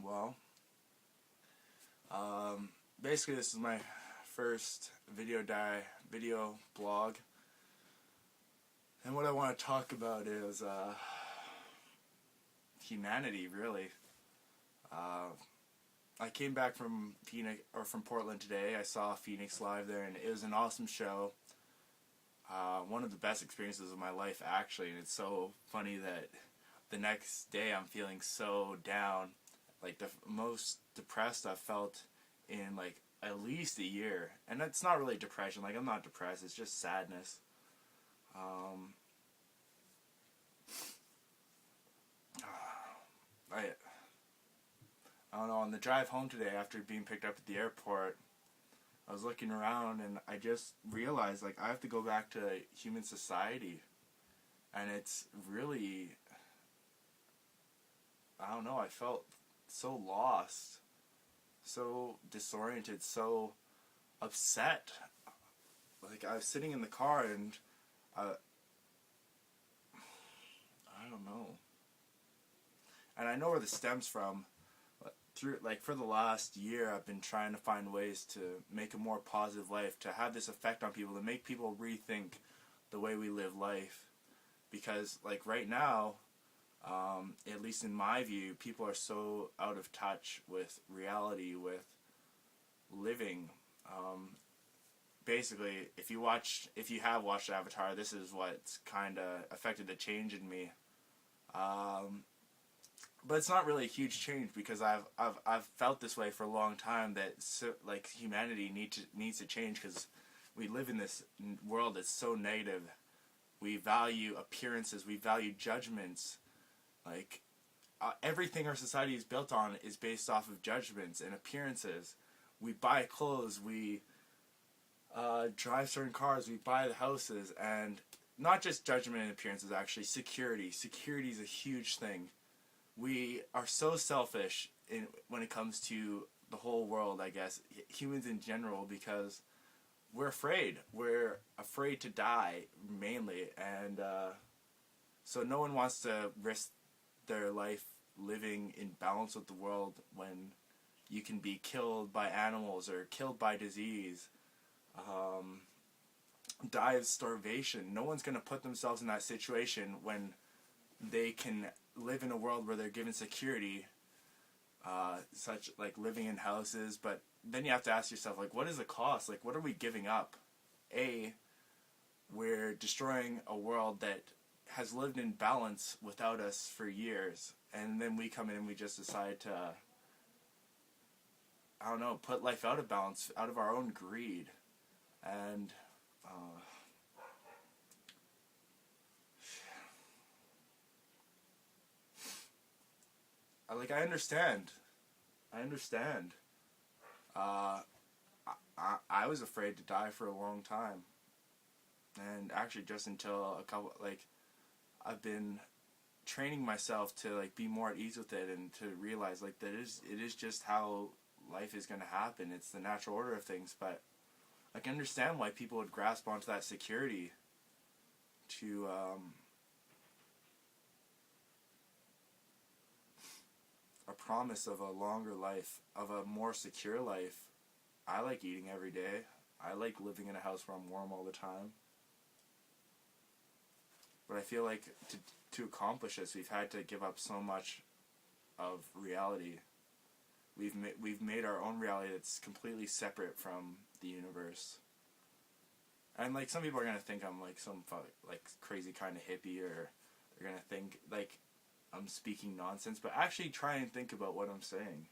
Well, basically this is my first video blog, and what I want to talk about is humanity. Really, I came back from from Portland today. I saw Phoenix live there, and it was an awesome show. One of the best experiences of my life, actually, and it's so funny that the next day I'm feeling so down, like the most depressed I've felt in like at least a year. And it's not really depression, like I'm not depressed, it's just sadness. I I don't know, on the drive home today after being picked up at the airport, I was looking around and I just realized like I have to go back to human society, and it's really, I don't know, I felt so lost, so disoriented, so upset. Like I was sitting in the car and I don't know. And I know where this stems from. Through like for the last year I've been trying to find ways to make a more positive life, to have this effect on people, to make people rethink the way we live life. Because like right now, at least in my view, people are so out of touch with reality, with living. Basically, if you have watched Avatar, this is what's kind of affected the change in me. But it's not really a huge change, because I've felt this way for a long time, that like humanity needs to change, because we live in this world that's so negative. We value appearances, we value judgments. Like everything our society is built on is based off of judgments and appearances. We buy clothes, we drive certain cars, we buy the houses, and not just judgment and appearances, actually security. Security is a huge thing. We are so selfish when it comes to the whole world, I guess, humans in general, because we're afraid. We're afraid to die, mainly, and so no one wants to risk their life living in balance with the world when you can be killed by animals or killed by disease, die of starvation. No one's going to put themselves in that situation when they can live in a world where they're given security, such like living in houses. But then you have to ask yourself, like, what is the cost? Like, what are we giving up? We're destroying a world that has lived in balance without us for years, and then we come in and we just decide to, I don't know, put life out of balance out of our own greed. And like I understand. I was afraid to die for a long time, and actually just until I've been training myself to like be more at ease with it, and to realize like that it is just how life is going to happen. It's the natural order of things. But I can understand why people would grasp onto that security to a promise of a longer life, of a more secure life. I like eating every day. I like living in a house where I'm warm all the time. But I feel like to accomplish this, we've had to give up so much of reality. We've made our own reality that's completely separate from the universe. And like some people are gonna think I'm like some like crazy kind of hippie, or they're gonna think like I'm speaking nonsense. But actually try and think about what I'm saying.